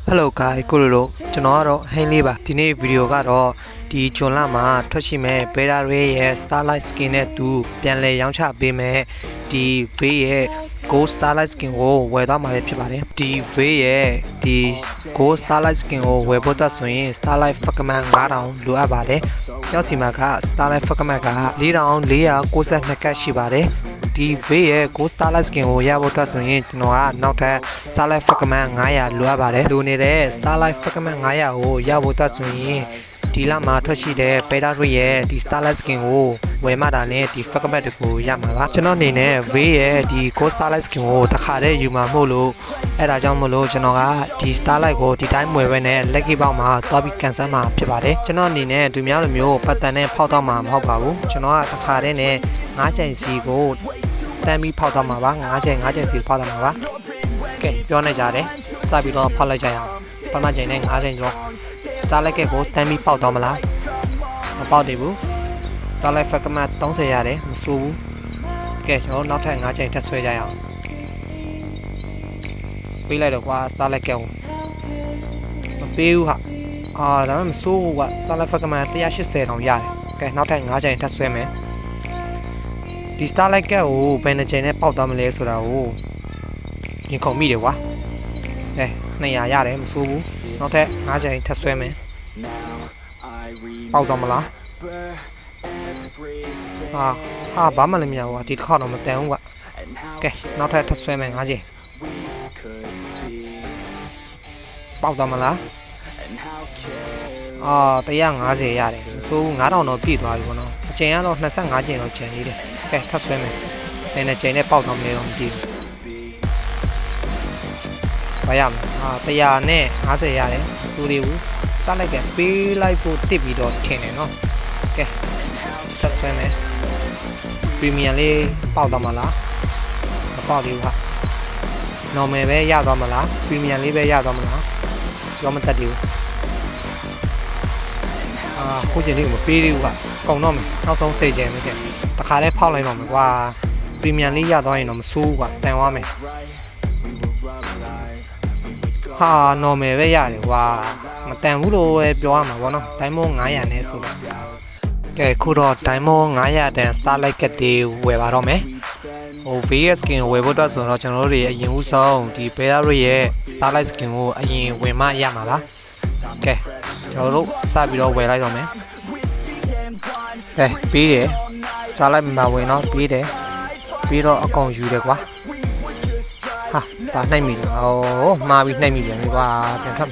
Hello guys ကိုလိုတို့ကျွန်တော်ကတော့ဟင်းလေးပါဒီနေ့ဗီဒီယိုကတော့ဒီဂျွန်လမှာထွက်ရှိမဲ့ Beta Ray ရဲ့ Starlight Skin နဲ့သူပြန်လဲရောင်းချပေးမဲ့ဒီ V ရဲ့ Gold Starlight Skin ကိုဝယ်သွားမှာဖြစ်ပါတယ်ဒီ V ရဲ့ဒီ Gold Starlight Skin ကိုဝယ်ဖို့အတွက်ဆိုရင် Starlight Fragment 9000လိုအပ်ပါတယ်ကျောက်စီမှာက Starlight Fragment က4492ကတ်ရှိပါတယ်ဒီ V ရဲ့ Gold Starlight Skin ကိုရဖို့အတွက်ဆိုရင်ကျွန်တော်ကနောက်ထပ် Starlight Fragment 900လိုအပ်ပါတယ်လိုနေတဲ့ Starlight Fragment 900ကိုရဖို့အတွက်ဆိုရင်ဒီလမှာထွက်ရှိတဲ့ Beta Ray ရဲ့ဒီ Starlight Skin ကိုဝယ်မှတာနဲ့ဒီ Fragment တွေကိုရမှာပါကျွန်တော်အနေနဲ့ V ရဲ့ဒီ Gold Starlight Skin ကိုတစ်ခါတည်းယူမှာမို့လို့အဲ့ဒါကြောင့်မလို့ကျွန်တော်ကဒီ Starlight ကိုဒီတိုင်းဝယ်ပဲနဲ့ Lucky Box မှာသွားပြီးကန်ဆယ်မှာဖြစ်ပါတယ်ကျွန်တော်အနေနဲ့သူများလိုမျိုးပတ်တန်နဲ့ဖောက်တော့မှာမဟုတ်ပါဘူးကျွန်တော်ကတစ်ခါတည်းနဲ့9ကြိမ်စီကိုတမ်းပြီးဖောက်တော့မှာပါ9ကြိမ်စီဖောက်တော့မှာပါကဲပြောနေကြတယ်စပြီးတော့ဖောက်လိုက်ကြရအောင်ပထမကြိမ်နဲ့9ကြိမ်ကျော်ကြားလိုက်ကဲကိုတမ်းပြီးဖောက်တော့မလားမပေါက်သေးဘူးကြားလိုက် Fragment 30ရတယ်မစိုးဘူးကဲကျွန်တော်နောက်ထပ်9ကြိမ်ထပ်ဆွဲကြရအောင်ပေးလိုက်တော့ကွာ Starlight ကဲကိုမပေးဘူးဟာဒါမှမစိုးဘူးကွာ Starlight Fragment 180တောင်ရတယ်ကဲနောက်ထပ်9ကြိမ်ထပ်ဆွဲမယ်ဒီ Starlight ကဲကိုဘယ်နှကြိမ်နဲ့ပေါက်သွားမလဲဆိုတာကိုရင်ခုန်မိတယ်ကွာကဲ200ရတယ်မစိုးဘူးနောက်ထပ်9ကြိမ်ထပ်ဆွဲမယ်ပေါက်တော့မလားဘာမှလည်းမရဘူးဒီတစ်ခါတော့မတန်ဘူးကွာကဲနောက်ထပ်ထပ်ဆွဲမယ်9ကြိမ်ပေါက်တော့မလား150ရတယ်မစိုးဘူး9000တော့ပြည့်သွားပြီပေါ့နော်အချိန်ကတော့25ကြိမ်တော့ကျန်နေတယ်ကဲထပ်ဆွဲမယ်နည်းနည်းကြိမ်နဲ့ပေါက်တော့မလဲတော့မကြည့်ဘူးဘာရမလဲ150ရတယ်မစိုးသေးဘူးတတ်လိုက်ကပေးလိုက်ဖို့တစ်ပြီးတော့ထင်တယ်နော်ကဲထပ်ဆွဲမယ်ပရီမီယံလေးပေါက်တော့မလားမပေါက်သေးဘူးဟာ normal ပဲရသွားမလားပရီမီယံလေးပဲရသွားမလားရောမတက်သေးဘူးခုချိန်လေးကိုမပေးသေးဘူးကကုန်တော့မယ်နောက်ဆုံး10ကြိမ်ပဲခဲ့တခါတည်းဖောက်လိုက်တော့မယ်ကွာပရီမီယံလေးရသွားရင်တော့မဆိုးဘူးကွာတန်သွားမယ်normal ပဲရတယ်ကွာမတန်ဘူးလို့ပဲပြောရမှာပေါ့နော် Diamond 900နဲ့ဆိုတော့ကဲခုတော့ Diamond 900တန် Starlight ကတ်တွေဝယ်ပါတော့မယ်VS Skin ကိုဝယ်ဖို့အတွက်ဆိုတော့ကျွန်တော်တို့တွေအရင်ဦးဆုံးဒီ Beta Ray ရဲ့ Starlight Skin ကိုအရင်ဝယ်မှရမှာပါကဲကျွန်တော်တို့စပြီးတော့ဝယ်လိုက်တော့မယ်ကဲပြီးတယ် Starlight မှာဝင်တော့ပြီးတယ်ပြီးတော့အကောင်ယူတယ်ကွာဒါနှိုက်မိတယ်မှားပြီးနှိုက်မိပြန်ပြီကွာပြန်ထပ်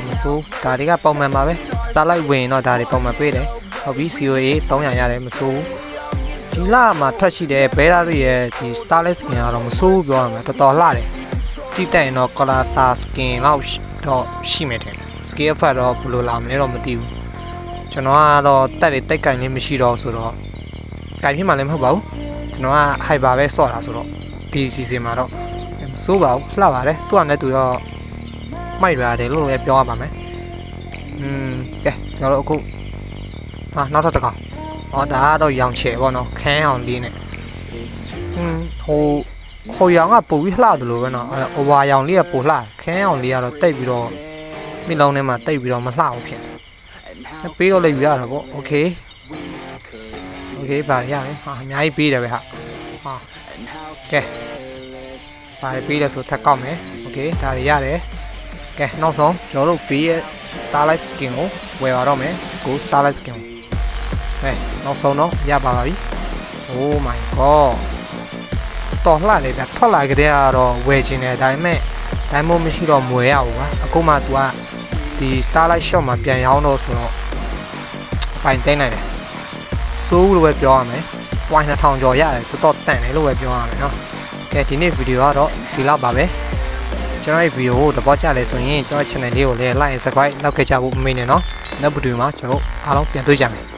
မစိုးဒါတွေကပုံမှန်ပါပဲ Starlight ဝင်တော့ဒါတွေပုံမှန်ပေးတယ်ဟုတ်ပြီ COA 300ရတယ်မစိုးဒီလမှာထွက်ရှိတဲ့ Beta Ray ရဲ့ဒီ Starlight Skin ကတော့မစိုးပြောရမှာတော်တော်လှတယ်ကြည့်တိုက်ရင်တော့ Color Skin လောက်တော့ရှိမယ်တယ် Scale Effect တော့ဘယ်လိုလာမလဲတော့မသိဘူးကျွန်တော်ကတော့တက်တွေတိတ်ကင်လေးမရှိတော့ဆိုတော့ကင်ဖြစ်မှလည်းမဟုတ်ပါဘူးကျွန်တော်က Hyper ပဲဆော့တာဆိုတော့ဒီ season မှာတော့မစိုးပါဘူးလှပါတယ်သူ့အနေနဲ့သူတော့မိုက်ရတယ်လို့လည်းပြောရပါမယ်ကဲကျွန်တော်တို့အခုနောက်ထပ်တစ်ခါဒါကတော့ရောင်ချယ်ပေါ့နော်ခန်းအောင်လေးနဲ့ဟိုရောင်ကပိုပြီးလှတယ်လို့ပဲနော်အိုဗာရောင်လေးကပိုလှခန်းအောင်လေးကတော့တိတ်ပြီးတော့မိလုံးထဲမှာတိတ်ပြီးတော့မလှဘူးဖြစ်တယ်ပေးတော့လည်းယူရတာပေါ့โอเคပါရတယ်အများကြီးပေးတယ်ပဲဟာကဲပါပေးတယ်ဆိုထပ်ကောက်မယ်โอเคဒါတွေရတယ်ကဲနောက်ဆုံးကျွန်တော်တို့ V ရဲ့ Starlight Skin ကိုဝယ်ပါတော့မယ် Gold Starlight Skin နောက်ဆုံးတော့ရပါပြီ Oh my god တော်လှတယ်ဗျထွက်လာကြတဲ့ကတော့ဝယ်ခြင်းတယ်ဒါပေမဲ့ Diamond မရှိတော့မဝယ်ရဘူးကွာအခုမှ तू ကဒီ Starlight Shop မှာပြန်ရောင်းတော့ဆိုတော့အပိုင်သိမ်းနိုင်တယ်စိုးလို့ပဲပြောရမယ် point 2000ကျော်ရတယ်တော်တော်တန်တယ်လို့ပဲပြောရမယ်နော်ကဲဒီနေ့ဗီဒီယိုကတော့ဒီလောက်ပါပဲကျွန်တော်ရဲ့ဗီဒီယိုကိုသဘောကျတယ်ဆိုရင်ကျွန်တော် channel လေးကိုလည်း like and subscribe လုပ်ခဲ့ကြဖို့မမေ့နဲ့နော်နောက်ဗီဒီယိုမှာကျွန်တော်အားလုံးပြန်တွေ့ကြမယ်